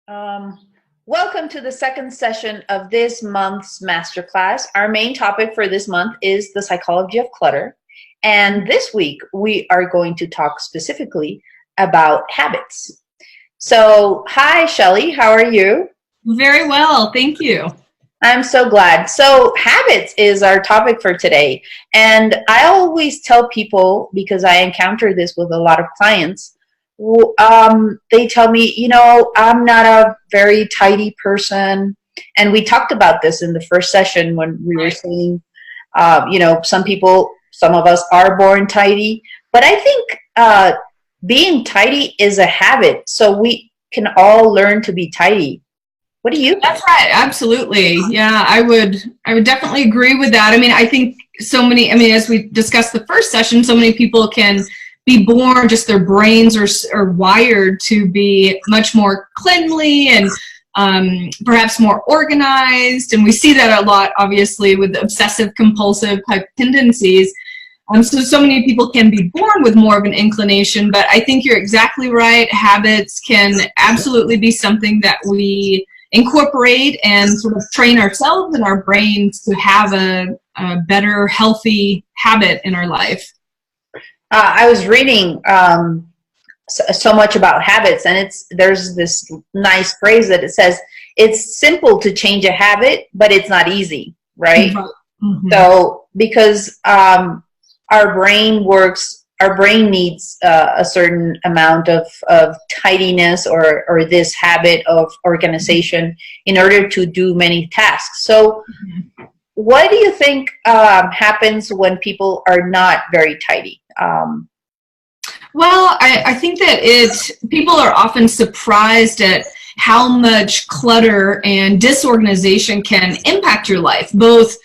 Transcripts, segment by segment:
Um, Welcome to the second session of this month's masterclass. Our main topic for this month is the psychology of clutter. And this week, we are going to talk specifically about habits. So, hi, Shelley, how are you? Very well, thank you. I'm so glad. So, habits is our topic for today. And I always tell people, because I encounter this with a lot of clients, they tell me, I'm not a very tidy person. And we talked about this in the first session when we were saying, some of us are born tidy. But I think being tidy is a habit. So we can all learn to be tidy. What do you think? That's right, absolutely. Yeah, I would definitely agree with that. I think as we discussed the first session, so many people can be born, just their brains are wired to be much more cleanly and perhaps more organized. And we see that a lot, obviously, with obsessive compulsive type tendencies. So many people can be born with more of an inclination, but I think you're exactly right. Habits can absolutely be something that we incorporate and sort of train ourselves and our brains to have a better, healthy habit in our life. I was reading so much about habits, and there's this nice phrase that it says, it's simple to change a habit, but it's not easy, right? Mm-hmm. So because our brain needs a certain amount of tidiness or this habit of organization in order to do many tasks. So what do you think happens when people are not very tidy? Well, I think that people are often surprised at how much clutter and disorganization can impact your life, both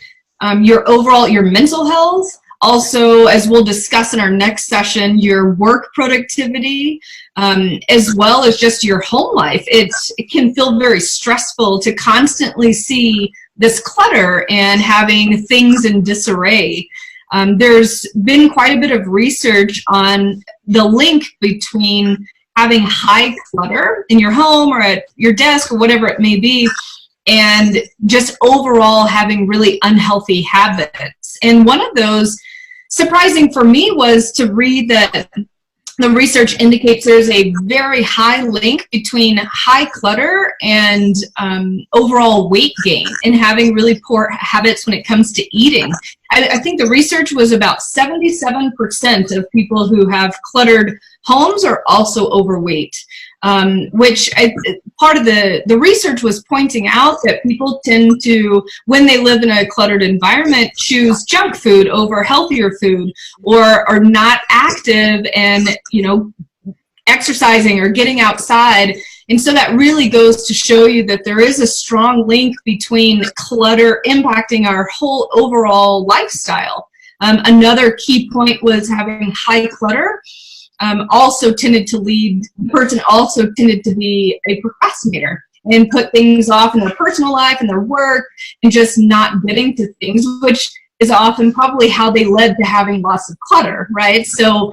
your mental health, also, as we'll discuss in our next session, your work productivity, as well as just your home life. It can feel very stressful to constantly see this clutter and having things in disarray. There's been quite a bit of research on the link between having high clutter in your home or at your desk or whatever it may be, and just overall having really unhealthy habits. And one of those, surprising for me, was to read that the research indicates there's a very high link between high clutter and overall weight gain and having really poor habits when it comes to eating. I think the research was about 77% of people who have cluttered homes are also overweight, which part of the research was pointing out that people tend to, when they live in a cluttered environment, choose junk food over healthier food, or are not active and exercising or getting outside. And so that really goes to show you that there is a strong link between clutter impacting our whole overall lifestyle. Another key point was having high clutter also tended to be a procrastinator and put things off in their personal life and their work and just not getting to things, which is often probably how they led to having lots of clutter, right? So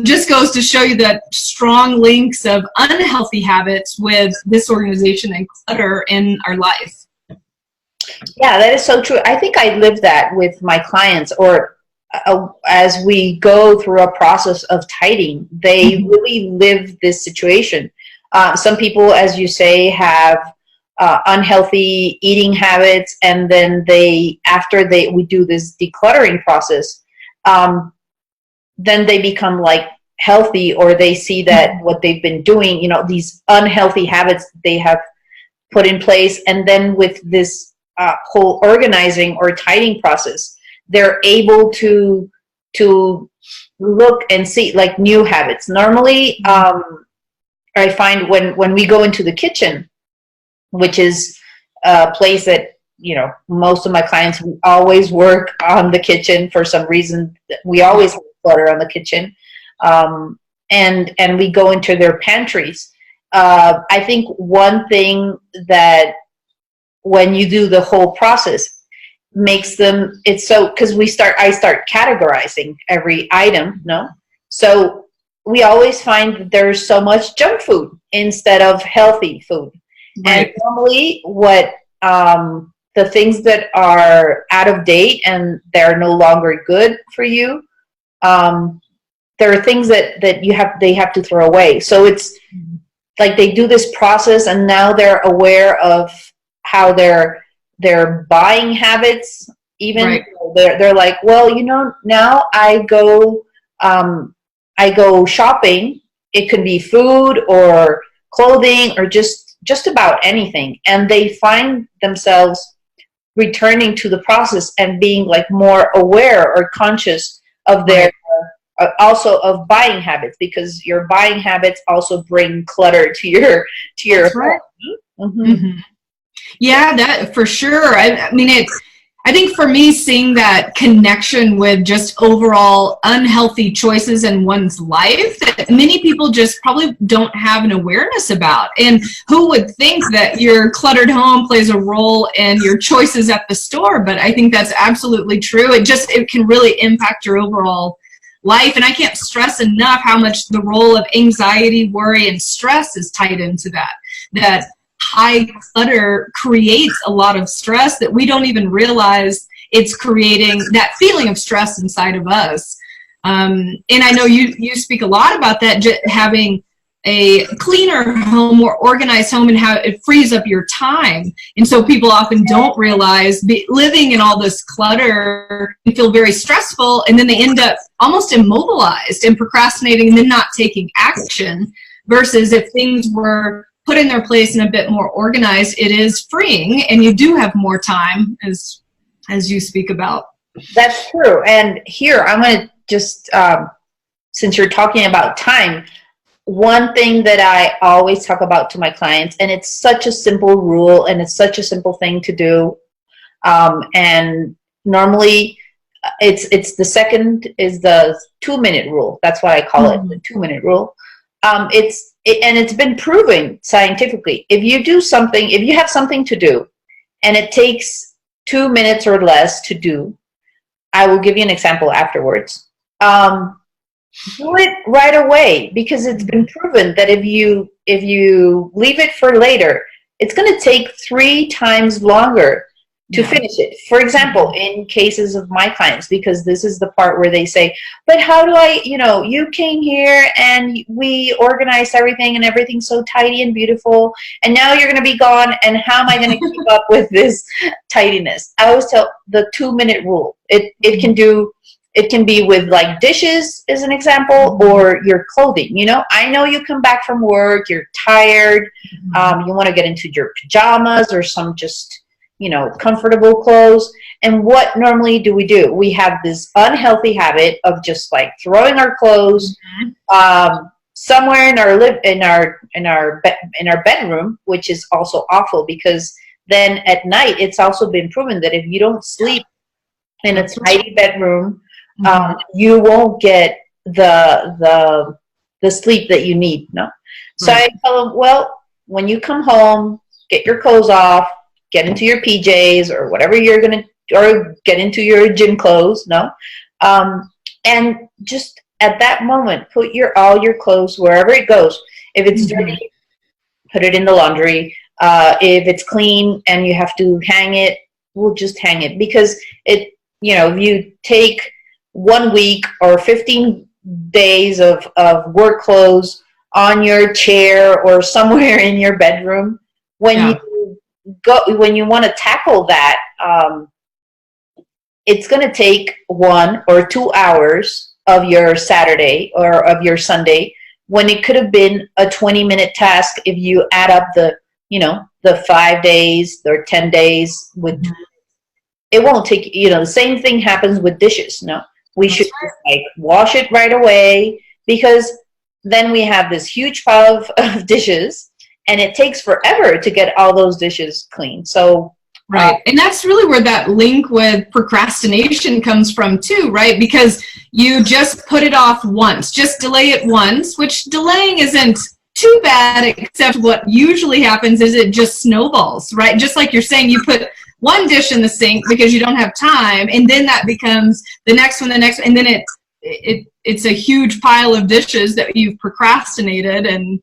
just goes to show you that strong links of unhealthy habits with disorganization and clutter in our life. Yeah, that is so true. I think I live that with my clients, or as we go through a process of tidying, they really live this situation. Some people, as you say, have unhealthy eating habits, and then we do this decluttering process, then they become like healthy, or they see that what they've been doing, these unhealthy habits they have put in place, and then with this whole organizing or tidying process, they're able to look and see like new habits. Normally, I find when we go into the kitchen, which is a place that, most of my clients always work on the kitchen for some reason. We always have clutter on the kitchen. And we go into their pantries. I think one thing that when you do the whole process makes them, because I start categorizing every item, no? So we always find that there's so much junk food instead of healthy food. And Right. normally what the things that are out of date and they're no longer good for you, there are things that they have to throw away. So it's like they do this process and now they're aware of how their buying habits, even Right. they're like, well, now I go shopping. It could be food or clothing or just about anything, and they find themselves returning to the process and being like more aware or conscious of their Right. also of buying habits, because your buying habits also bring clutter to your That's right. home. Hmm. Mhm. Yeah, that for sure. I mean, I think for me, seeing that connection with just overall unhealthy choices in one's life that many people just probably don't have an awareness about. And who would think that your cluttered home plays a role in your choices at the store? But I think that's absolutely true. It can really impact your overall life. And I can't stress enough how much the role of anxiety, worry, and stress is tied into that high clutter creates a lot of stress that we don't even realize it's creating that feeling of stress inside of us. And I know you speak a lot about that, having a cleaner home, more organized home, and how it frees up your time. And so people often don't realize living in all this clutter can feel very stressful, and then they end up almost immobilized and procrastinating and then not taking action, versus if things were put in their place and a bit more organized, it is freeing and you do have more time, as you speak about. That's true. And here I'm going to just since you're talking about time, one thing that I always talk about to my clients, and it's such a simple rule and it's such a simple thing to do, and normally it's the second is the 2-minute rule. That's what I call it, the 2-minute rule. And it's been proven scientifically. If you have something to do and it takes 2 minutes or less to do, I will give you an example afterwards. Do it right away, because it's been proven that if you leave it for later, it's going to take 3 times longer to finish it. For example, in cases of my clients, because this is the part where they say, but how do I, you came here and we organized everything and everything's so tidy and beautiful, and now you're going to be gone, and how am I going to keep up with this tidiness? I always tell the 2-minute rule. It can be with like dishes as an example, or your clothing. I know you come back from work, you're tired, you want to get into your pajamas or some just comfortable clothes. And what normally do? We have this unhealthy habit of just like throwing our clothes somewhere in our bedroom, which is also awful, because then at night it's also been proven that if you don't sleep in a tidy bedroom, you won't get the sleep that you need. No. So I tell them, well, when you come home, get your clothes off, get into your PJs or whatever or get into your gym clothes, and just at that moment, put all your clothes wherever it goes. If it's dirty, put it in the laundry. If it's clean and you have to hang it, we'll just hang it, because if you take 1 week or 15 days of work clothes on your chair or somewhere in your bedroom, when you want to tackle that, it's going to take 1 or 2 hours of your Saturday or of your Sunday, when it could have been a 20-minute task if you add up the 5 days or 10 days with. It won't take, the same thing happens with dishes. No, we should like wash it right away, because then we have this huge pile of dishes, and it takes forever to get all those dishes clean. So right. And that's really where that link with procrastination comes from too, right? Because you just put it off once, just delay it once, which delaying isn't too bad, except what usually happens is it just snowballs, right? Just like you're saying, you put one dish in the sink because you don't have time, and then that becomes the next one, and then it's a huge pile of dishes that you've procrastinated. And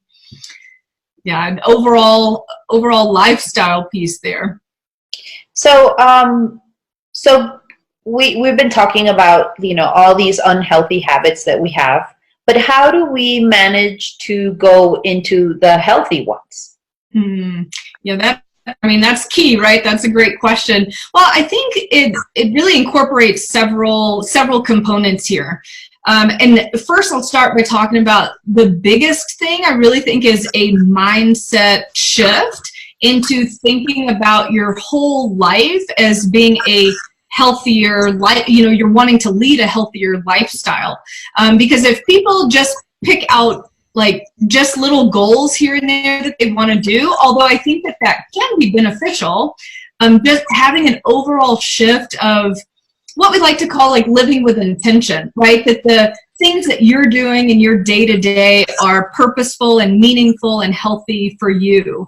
yeah, an overall lifestyle piece there. So, we've been talking about, all these unhealthy habits that we have, but how do we manage to go into the healthy ones? Yeah, that's key, right? That's a great question. Well, I think it really incorporates several components here. And first, I'll start by talking about the biggest thing I really think is a mindset shift into thinking about your whole life as being a healthier life. You're wanting to lead a healthier lifestyle. Because if people just pick out like just little goals here and there that they want to do, although I think that can be beneficial, just having an overall shift of what we like to call like living with intention, right? That the things that you're doing in your day-to-day are purposeful and meaningful and healthy for you.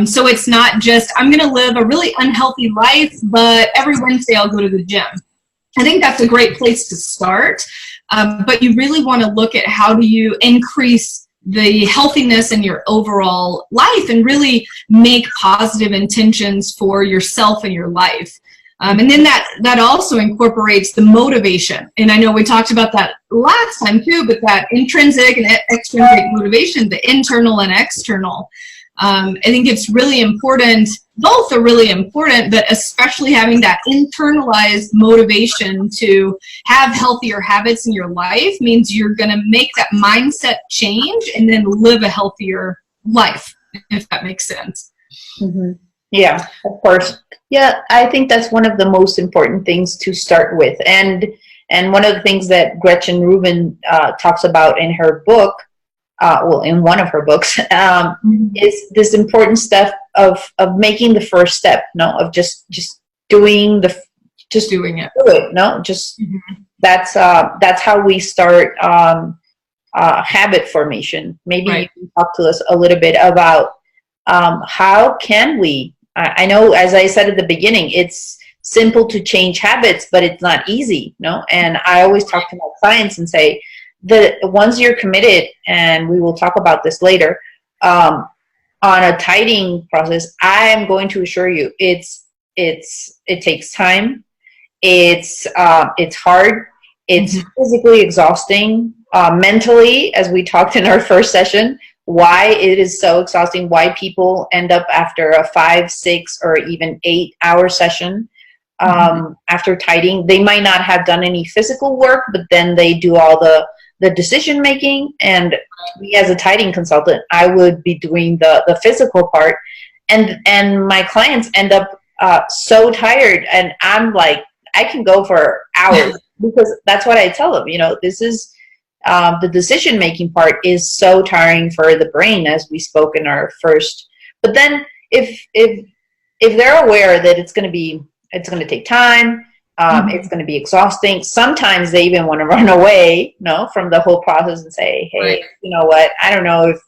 So it's not just, I'm going to live a really unhealthy life, but every Wednesday I'll go to the gym. I think that's a great place to start. But you really want to look at how do you increase the healthiness in your overall life and really make positive intentions for yourself and your life. And then that also incorporates the motivation. And I know we talked about that last time too, but that intrinsic and extrinsic motivation, the internal and external. I think it's really important. Both are really important, but especially having that internalized motivation to have healthier habits in your life means you're going to make that mindset change and then live a healthier life, if that makes sense. Mm-hmm. Yeah, of course. Yeah, I think that's one of the most important things to start with. And one of the things that Gretchen Rubin talks about in her book, in one of her books, is this important stuff of making the first step, of just doing it. That's how we start habit formation. Maybe right. You can talk to us a little bit about how can we. I know, as I said at the beginning, it's simple to change habits, but it's not easy, And I always talk to my clients and say that once you're committed, and we will talk about this later, on a tidying process, I am going to assure you, it takes time. It's hard. It's physically exhausting, mentally, as we talked in our first session. Why it is so exhausting, why people end up after a 5, 6, or even 8-hour session after tidying. They might not have done any physical work, but then they do all the decision making. And me as a tidying consultant, I would be doing the physical part. And my clients end up so tired. And I'm like, I can go for hours because that's what I tell them. This is the decision-making part is so tiring for the brain, as we spoke in our first. But then, if they're aware that it's going to take time, it's going to be exhausting. Sometimes they even want to run away, from the whole process and say, "Hey, right. You know what? I don't know if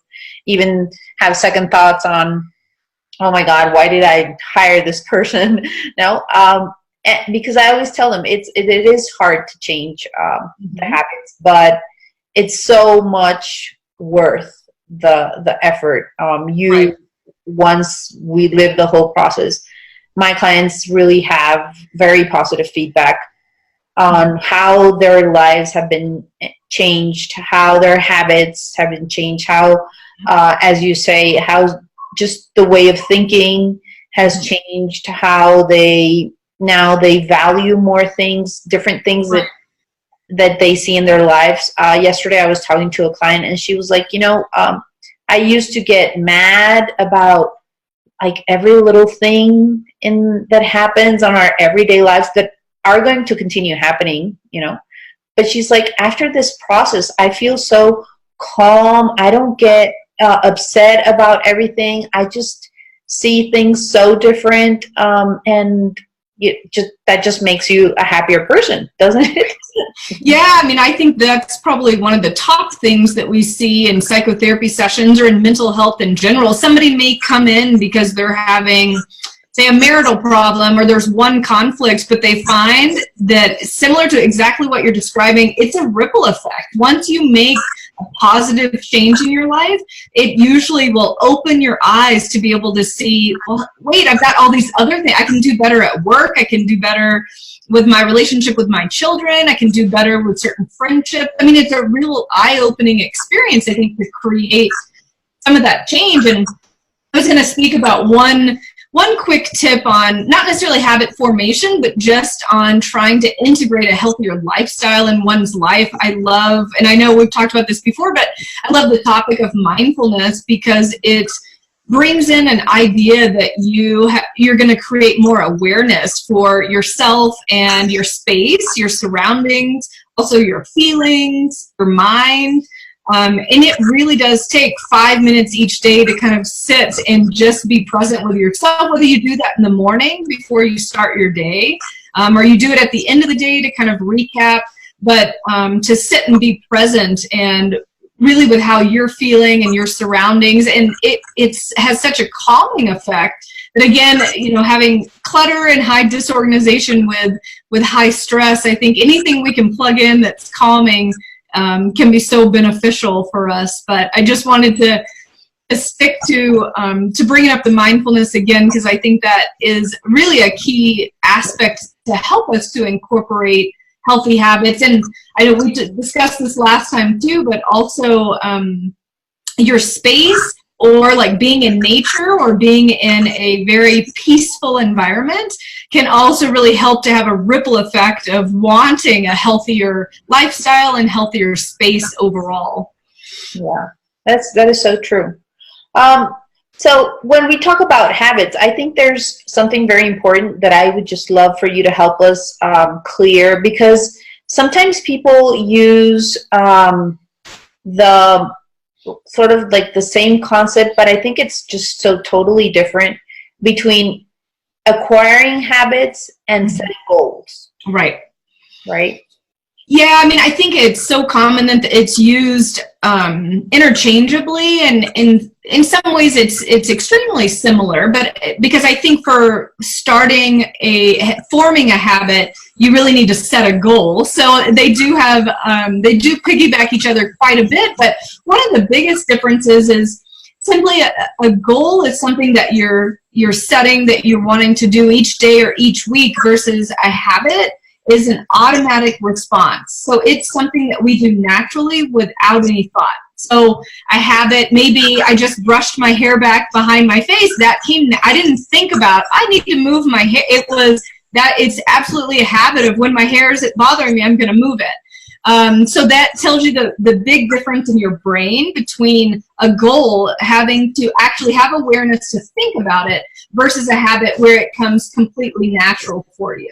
even have second thoughts on, oh my God, why did I hire this person?" Because I always tell them it is hard to change the habits, but it's so much worth the effort. Right. Once we live the whole process, my clients really have very positive feedback on how their lives have been changed, how their habits have been changed, how, as you say, how just the way of thinking has changed, how they value more things, different things that they see in their lives. Yesterday I was talking to a client and she was like, I used to get mad about like every little thing that happens on our everyday lives that are going to continue happening, but she's like, after this process, I feel so calm. I don't get upset about everything. I just see things so different. And that just makes you a happier person, doesn't it? Yeah, I think that's probably one of the top things that we see in psychotherapy sessions or in mental health in general. Somebody may come in because they're having, say, a marital problem or there's one conflict, but they find that similar to exactly what you're describing, it's a ripple effect. Once you make a positive change in your life, it usually will open your eyes to be able to see, well, wait, I've got all these other things. I can do better at work. I can do better with my relationship with my children. I can do better with certain friendships. I mean, it's a real eye-opening experience, I think, to create some of that change. And I was going to speak about one quick tip on not necessarily habit formation, but just on trying to integrate a healthier lifestyle in one's life. I love, and I know we've talked about this before, but I love the topic of mindfulness because it brings in an idea that you're going to create more awareness for yourself and your space, your surroundings, also your feelings, your mind. And it really does take 5 minutes each day to kind of sit and just be present with yourself, whether you do that in the morning before you start your day, or you do it at the end of the day to kind of recap, but to sit and be present and really with how you're feeling and your surroundings. And it has such a calming effect that, again, having clutter and high disorganization with high stress, I think anything we can plug in that's calming can be so beneficial for us. But I just wanted to stick to bringing up the mindfulness again, because I think that is really a key aspect to help us to incorporate healthy habits. And I know we discussed this last time too, but also your space, or like being in nature or being in a very peaceful environment can also really help to have a ripple effect of wanting a healthier lifestyle and healthier space overall. Yeah, that is so true. So when we talk about habits, I think there's something very important that I would just love for you to help us clear, because sometimes people use the sort of like the same concept, but I think it's just so totally different between acquiring habits and setting goals. Right. Right. Yeah, I mean, I think it's so common that it's used interchangeably, and in some ways it's extremely similar. But because I think for forming a habit, you really need to set a goal. So they do piggyback each other quite a bit. But one of the biggest differences is simply a goal is something that you're setting, that you're wanting to do each day or each week, versus a habit is an automatic response. So it's something that we do naturally without any thought. So a habit, maybe I just brushed my hair back behind my face. I didn't think about, I need to move my hair. It's absolutely a habit of, when my hair is bothering me, I'm going to move it. So that tells you the big difference in your brain between a goal, having to actually have awareness to think about it, versus a habit where it comes completely natural for you.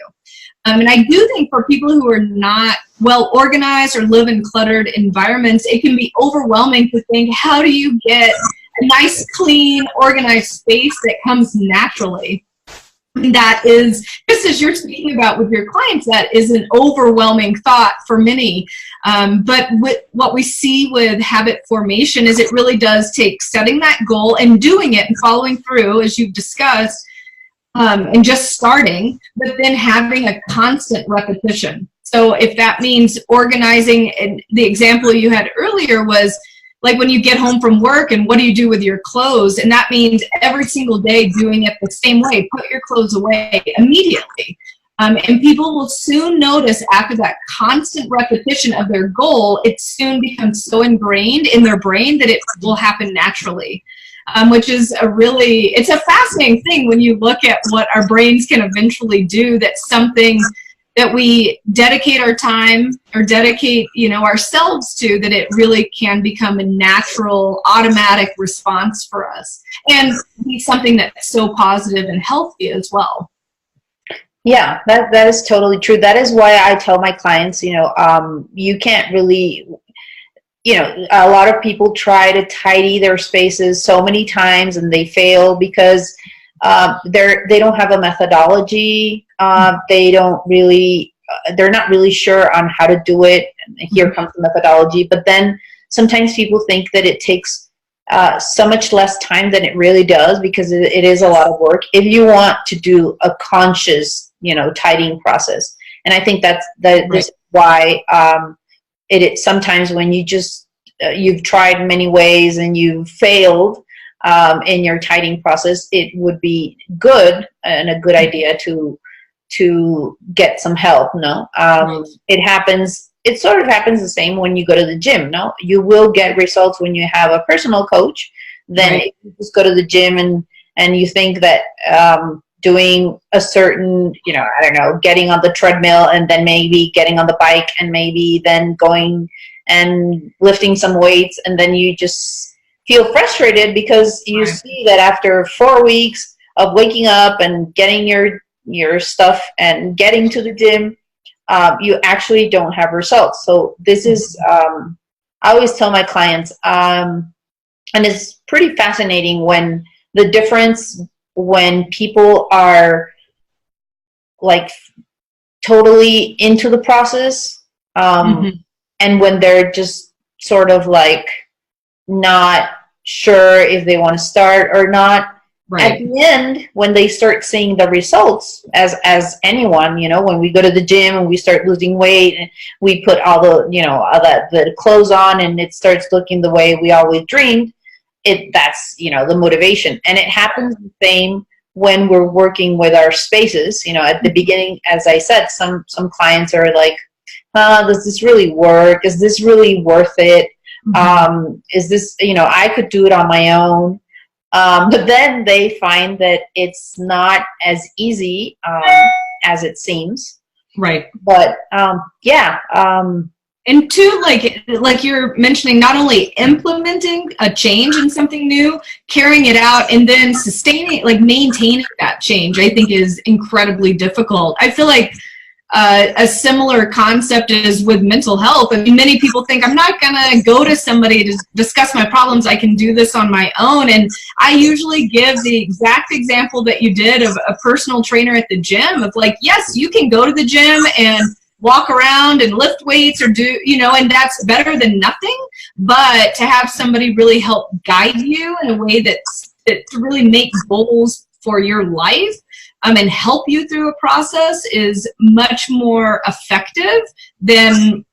And I do think for people who are not well organized or live in cluttered environments, it can be overwhelming to think, how do you get a nice, clean, organized space that comes naturally? And that is, just as you're speaking about with your clients, that is an overwhelming thought for many. But what we see with habit formation is it really does take setting that goal and doing it and following through, as you've discussed, and just starting, but then having a constant repetition. So if that means organizing, and the example you had earlier was like when you get home from work and what do you do with your clothes? And that means every single day doing it the same way. Put your clothes away immediately. And people will soon notice, after that constant repetition of their goal, it soon becomes so ingrained in their brain that it will happen naturally. Which is it's a fascinating thing when you look at what our brains can eventually do. That's something that we dedicate our time or dedicate, ourselves to, that it really can become a natural, automatic response for us, and be something that's so positive and healthy as well. Yeah, that is totally true. That is why I tell my clients, you can't really, a lot of people try to tidy their spaces so many times and they fail because they don't have a methodology. They're not really sure on how to do it. Here comes the methodology. But then sometimes people think that it takes so much less time than it really does, because it is a lot of work if you want to do a conscious, tidying process. And I think this is why it sometimes when you just you've tried many ways and you've failed in your tidying process, it would be good and a good idea to get some help. No, it sort of happens the same when you go to the gym. No, you will get results when you have a personal coach. Then if you just go to the gym and you think that doing a certain, I don't know, getting on the treadmill and then maybe getting on the bike and maybe then going and lifting some weights, and then you just feel frustrated because you see that after 4 weeks of waking up and getting your stuff and getting to the gym, you actually don't have results. So this is, I always tell my clients, and it's pretty fascinating when the difference when people are like totally into the process, and when they're just sort of like not sure if they want to start or not. At the end, when they start seeing the results, as anyone, when we go to the gym and we start losing weight and we put all the, all the clothes on and it starts looking the way we always dreamed, that's, the motivation. And it happens the same when we're working with our spaces. At the beginning, as I said, some clients are like, does this really work? Is this really worth it? Is this, I could do it on my own. But then they find that it's not as easy as it seems. Right. But and two, like you're mentioning, not only implementing a change in something new, carrying it out, and then sustaining, maintaining that change, I think is incredibly difficult. I feel like a similar concept is with mental health. I mean, many people think, I'm not going to go to somebody to discuss my problems. I can do this on my own. And I usually give the exact example that you did of a personal trainer at the gym of yes, you can go to the gym and walk around and lift weights or do, and that's better than nothing. But to have somebody really help guide you in a way that to really make goals for your life, and help you through a process is much more effective than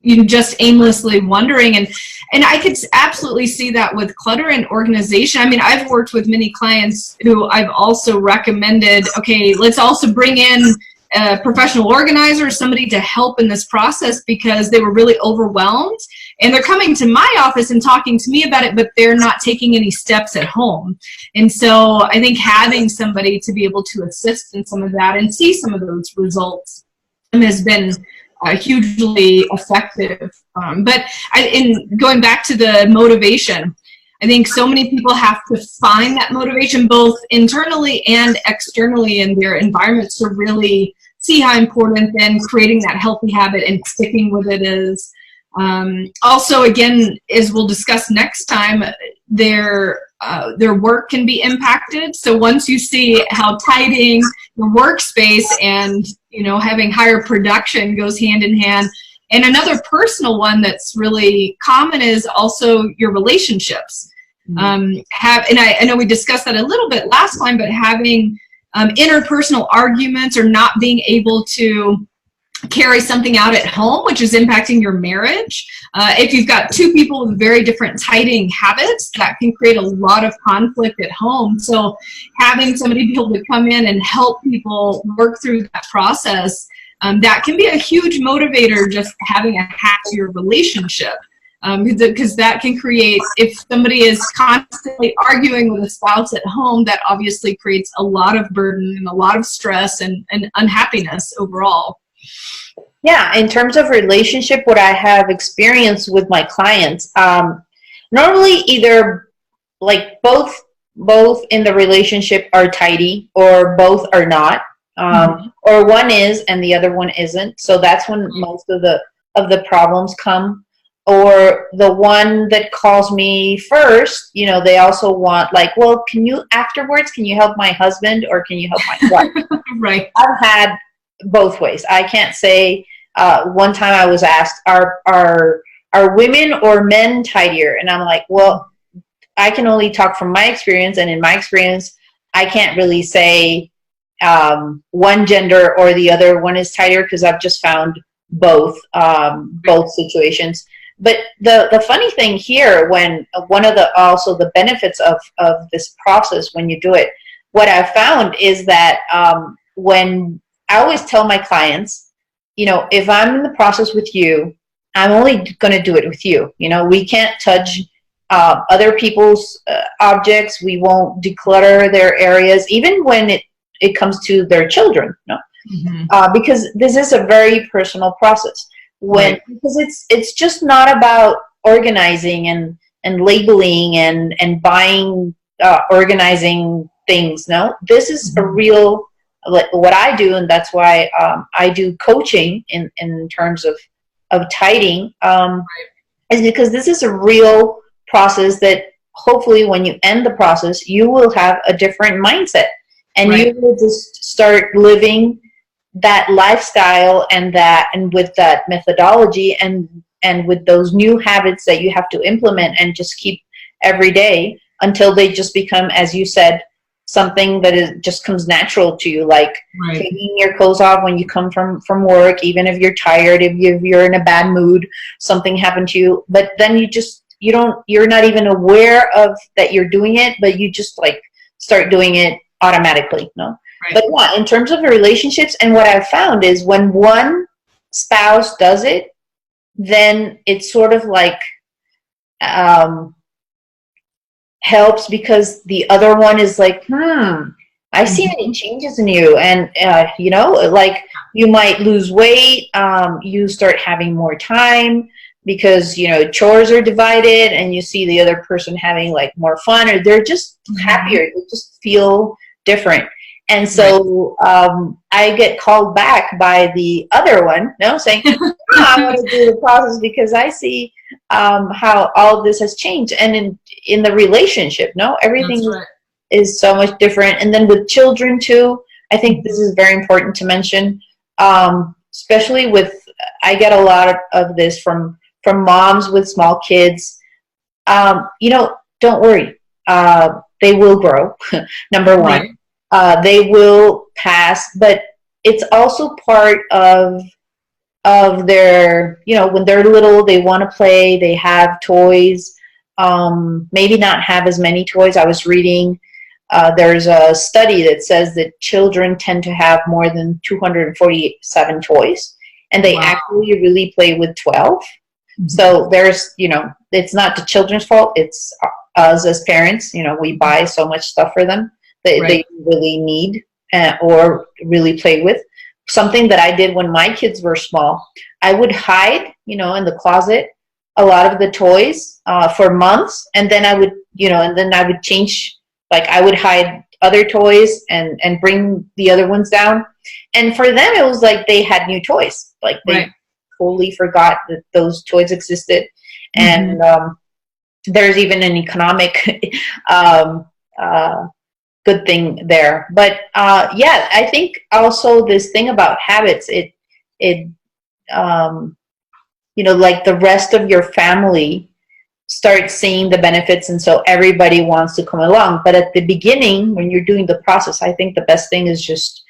you just aimlessly wondering. And I could absolutely see that with clutter and organization. I mean, I've worked with many clients who I've also recommended, okay, let's also bring in a professional organizer, somebody to help in this process because they were really overwhelmed. And they're coming to my office and talking to me about it, but they're not taking any steps at home. And so I think having somebody to be able to assist in some of that and see some of those results has been hugely effective. But in going back to the motivation, I think so many people have to find that motivation both internally and externally in their environments to really see how important then creating that healthy habit and sticking with it is. Also, again, as we'll discuss next time, their work can be impacted. So once you see how tidying your workspace and having higher production goes hand in hand, and another personal one that's really common is also your relationships. And I know we discussed that a little bit last time, but having interpersonal arguments or not being able to carry something out at home, which is impacting your marriage. If you've got two people with very different tidying habits, that can create a lot of conflict at home. So having somebody be able to come in and help people work through that process, that can be a huge motivator, just having a happier relationship. Because that can create, if somebody is constantly arguing with a spouse at home, that obviously creates a lot of burden and a lot of stress and unhappiness overall. Yeah, in terms of relationship, what I have experienced with my clients, normally either both in the relationship are tidy or both are not, or one is and the other one isn't. So that's when most of the problems come. Or the one that calls me first, they also want well, can you help my husband or can you help my wife? Right. I've had both ways. I can't say. One time I was asked, are women or men tidier? And I'm like, well, I can only talk from my experience, and in my experience, I can't really say one gender or the other one is tidier because I've just found both situations. But the funny thing here, when one of the also the benefits of this process when you do it, what I've found is that when I always tell my clients, you know, if I'm in the process with you, I'm only going to do it with you. You know, we can't touch other people's objects. We won't declutter their areas, even when it comes to their children. You know? Because this is a very personal process. Because it's just not about organizing and labeling and buying organizing things. No, this is a real, like what I do, and that's why I do coaching in terms of tidying, is because this is a real process that hopefully when you end the process, you will have a different mindset, and you will just start living that lifestyle and with that methodology and with those new habits that you have to implement and just keep every day until they just become, as you said, something that just comes natural to you, like taking your clothes off when you come from work, even if you're tired, if you're in a bad mood, something happened to you, but then you're not even aware of that you're doing it, but you just like start doing it automatically. No. But yeah, in terms of relationships, and what I've found is when one spouse does it, then it's sort of like helps, because the other one is like, I see any changes in you, and you know, like you might lose weight, you start having more time because, you know, chores are divided, and you see the other person having like more fun, or they're just happier, they just feel different. And so I get called back by the other one, saying, I want to do the process because I see how all of this has changed. And in the relationship, everything is so much different. And then with children too, I think this is very important to mention, especially with, I get a lot of this from moms with small kids. Don't worry. They will grow, number one. Right. They will pass, but it's also part of their, when they're little, they want to play, they have toys, maybe not have as many toys. I was reading, there's a study that says that children tend to have more than 247 toys, and they actually really play with 12. So there's, it's not the children's fault, it's us as parents, we buy so much stuff for them that they really need or really play with. Something that I did when my kids were small, I would hide, in the closet, a lot of the toys for months, and then I would, and then I would change, like I would hide other toys and bring the other ones down. And for them, it was like they had new toys. Like they totally forgot that those toys existed. And there's even an economic good thing there. But I think also this thing about habits, it like the rest of your family starts seeing the benefits, and so everybody wants to come along. But at the beginning, when you're doing the process, I think the best thing is just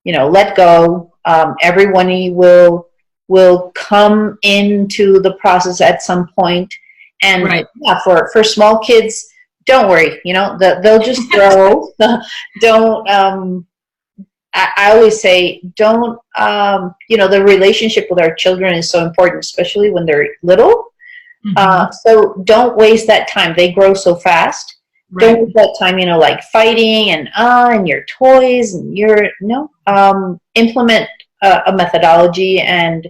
let go. Everyone will come into the process at some point. And for small kids, don't worry, they'll just grow. Don't, I always say, don't, the relationship with our children is so important, especially when they're little. So don't waste that time. They grow so fast. Don't waste that time, like fighting and your toys and implement a methodology and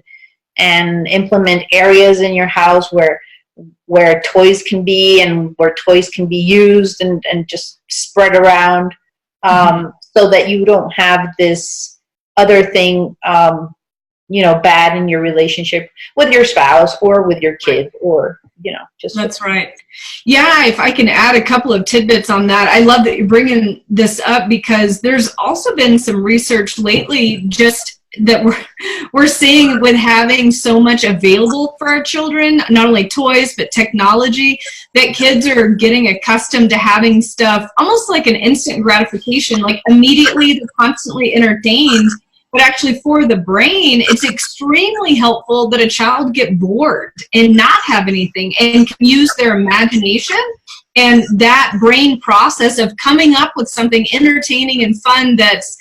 implement areas in your house where toys can be and where toys can be used and just spread around, so that you don't have this other thing, bad in your relationship with your spouse or with your kid or, just. That's right. Yeah, if I can add a couple of tidbits on that. I love that you're bringing this up because there's also been some research lately just that we're seeing with having so much available for our children, not only toys, but technology, that kids are getting accustomed to having stuff almost like an instant gratification, like immediately they're constantly entertained. but actually for the brain, it's extremely helpful that a child get bored and not have anything and can use their imagination and that brain process of coming up with something entertaining and fun that's,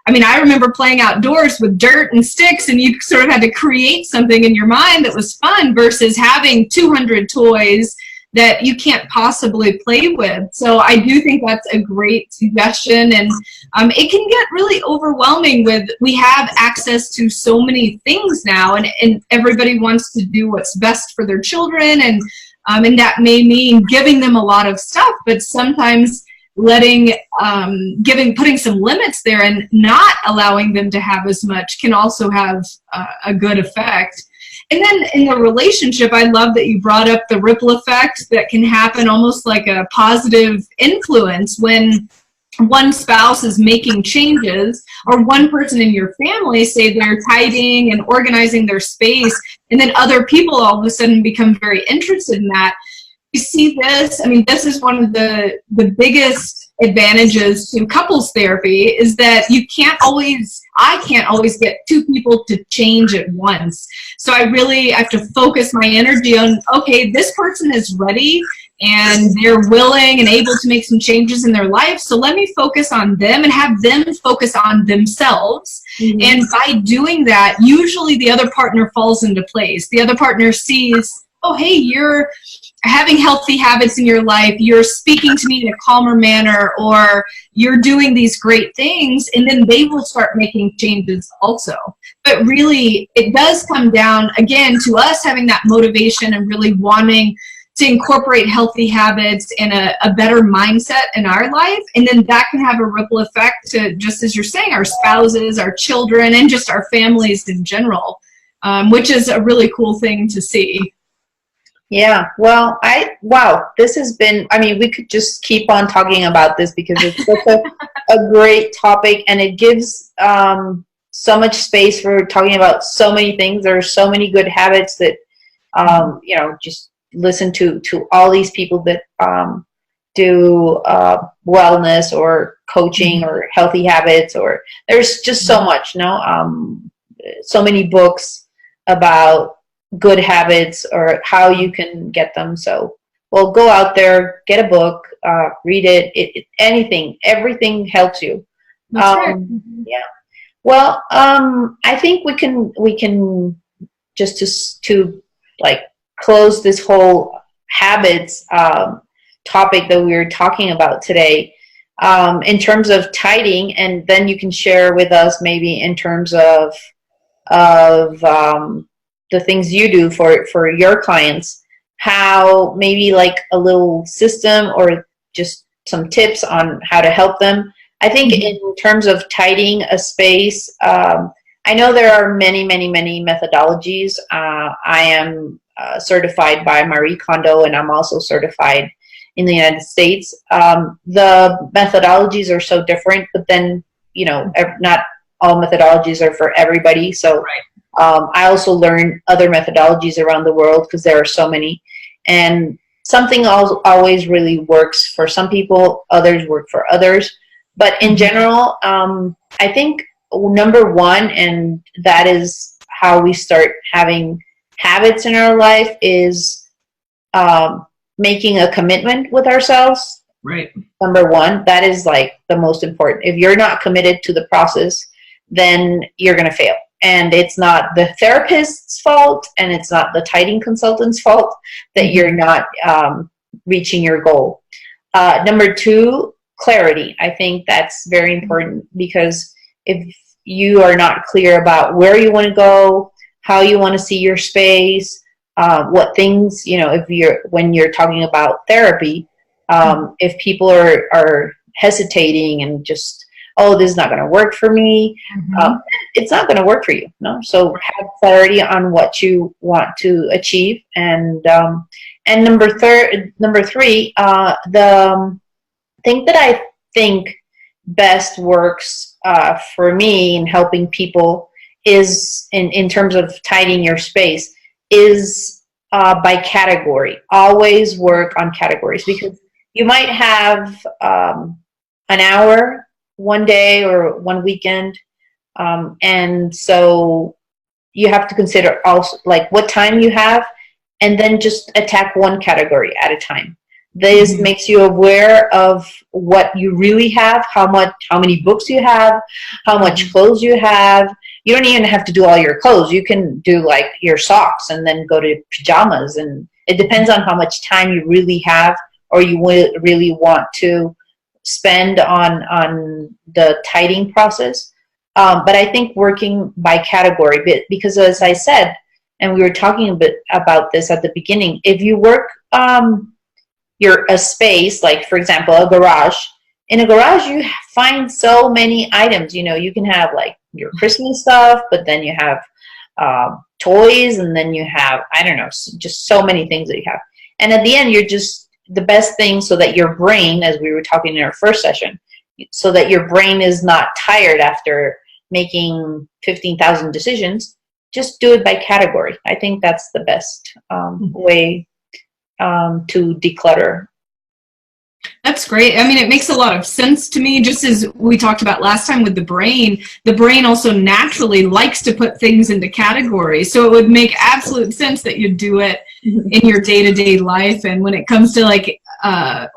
I mean, I remember playing outdoors with dirt and sticks, and you sort of had to create something in your mind that was fun versus having 200 toys that you can't possibly play with. So I do think that's a great suggestion, and it can get really overwhelming with, we have access to so many things now, and everybody wants to do what's best for their children, and that may mean giving them a lot of stuff, but sometimes putting some limits there and not allowing them to have as much can also have a good effect. And then in the relationship, I love that you brought up the ripple effect that can happen, almost like a positive influence when one spouse is making changes, or one person in your family, say they're tidying and organizing their space, and then other people all of a sudden become very interested in that. You see this, I mean, this is one of the biggest advantages to couples therapy, is that I can't always get two people to change at once. So I really have to focus my energy on, okay, this person is ready and they're willing and able to make some changes in their life. So let me focus on them and have them focus on themselves. Mm-hmm. And by doing that, usually the other partner falls into place. The other partner sees, oh, hey, you're having healthy habits in your life, you're speaking to me in a calmer manner, or you're doing these great things, and then they will start making changes also. But really, it does come down, again, to us having that motivation and really wanting to incorporate healthy habits and a better mindset in our life, and then that can have a ripple effect to, just as you're saying, our spouses, our children, and just our families in general, which is a really cool thing to see. Yeah, well, wow, this has been, I mean, we could just keep on talking about this because it's such a great topic, and it gives so much space for talking about so many things. There are so many good habits that, just listen to all these people that do wellness or coaching or healthy habits, or there's just so much, so many books about good habits or how you can get them. So, well, go out there, get a book, read it, everything helps you. That's right. Yeah. Well, I think we can just to like close this whole habits topic that we were talking about today, in terms of tidying, and then you can share with us maybe in terms of the things you do for your clients, how maybe like a little system or just some tips on how to help them. I think in terms of tidying a space, I know there are many, many, many methodologies. I am certified by Marie Kondo, and I'm also certified in the United States. The methodologies are so different, but then, not all methodologies are for everybody. So right. I also learn other methodologies around the world because there are so many, and something always really works for some people, others work for others. But in general, I think number one, and that is how we start having habits in our life, is making a commitment with ourselves. Right. Number one, that is like the most important. If you're not committed to the process, then you're going to fail. And it's not the therapist's fault, and it's not the tidying consultant's fault that you're not reaching your goal. Number two, clarity. I think that's very important, because if you are not clear about where you want to go, how you want to see your space, what things, when you're talking about therapy, if people are hesitating and just, oh, this is not going to work for me, it's not going to work for you. No, so have clarity on what you want to achieve. And number three, the thing that I think best works for me in helping people is in terms of tidying your space is by category. Always work on categories, because you might have an hour one day or one weekend And so you have to consider also like what time you have, and then just attack one category at a time. This makes you aware of what you really have, how many books you have, how much clothes you have. You don't even have to do all your clothes. You can do like your socks and then go to pajamas, and it depends on how much time you really have or you really want to spend on the tidying process. But I think working by category, because as I said, and we were talking a bit about this at the beginning, if you work a space, like for example, a garage. In a garage, you find so many items. You know, you can have like your Christmas stuff, but then you have toys, and then you have, I don't know, just so many things that you have. And at the end, you're just the best thing so that your brain, as we were talking in our first session, so that your brain is not tired after making 15,000 decisions, just do it by category. I think that's the best way to declutter. That's great. I mean, it makes a lot of sense to me, just as we talked about last time with the brain also naturally likes to put things into categories. So it would make absolute sense that you do it in your day-to-day life. And when it comes to like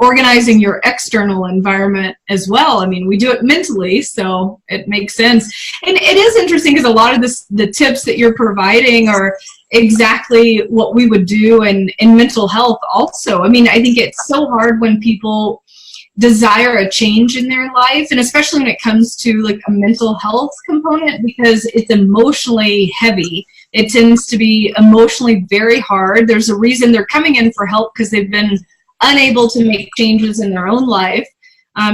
organizing your external environment as well, I mean, we do it mentally, so it makes sense. And it is interesting because a lot of the tips that you're providing are exactly what we would do in mental health also. I mean, I think it's so hard when people desire a change in their life, and especially when it comes to like a mental health component, because it's emotionally heavy. It tends to be emotionally very hard. There's a reason they're coming in for help, because they've been unable to make changes in their own life.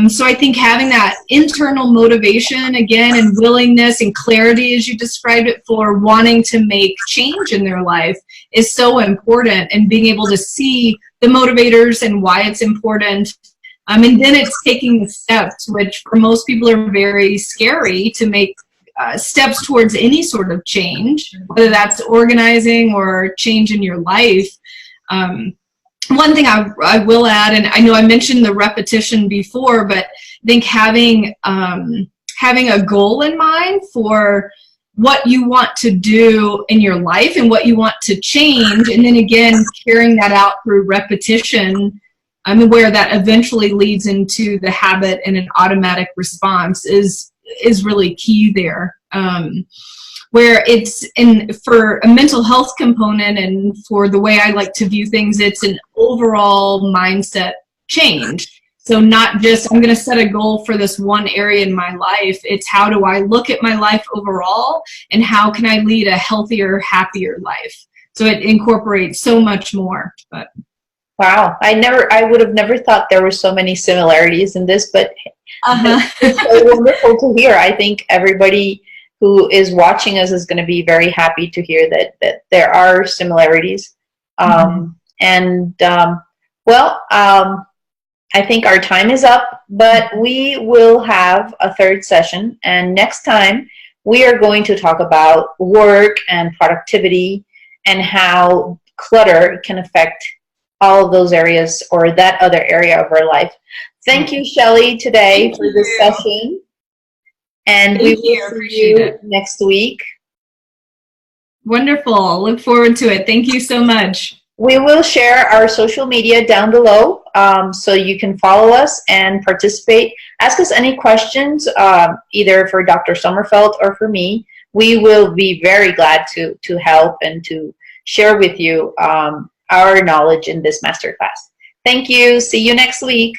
So I think having that internal motivation again, and willingness and clarity, as you described it, for wanting to make change in their life is so important, and being able to see the motivators and why it's important. And then it's taking the steps, which for most people are very scary to make steps towards any sort of change, whether that's organizing or change in your life. One thing I will add, and I know I mentioned the repetition before, but I think having a goal in mind for what you want to do in your life and what you want to change, and then again carrying that out through repetition, where that eventually leads into the habit and an automatic response is really key there. Where it's for a mental health component, and for the way I like to view things, it's an overall mindset change. So not just, I'm going to set a goal for this one area in my life. It's how do I look at my life overall, and how can I lead a healthier, happier life? So it incorporates so much more. But wow, I would have never thought there were so many similarities in this, but it's so wonderful to hear. I think everybody who is watching us is going to be very happy to hear that there are similarities. I think our time is up, but we will have a third session, and next time we are going to talk about work and productivity and how clutter can affect all of those areas, or that other area of our life. Thank you, Shelley, today for this session. And we will see you next week. Wonderful. Look forward to it. Thank you so much. We will share our social media down below, so you can follow us and participate. Ask us any questions, either for Dr. Sommerfeldt or for me. We will be very glad to help and to share with you our knowledge in this masterclass. Thank you. See you next week.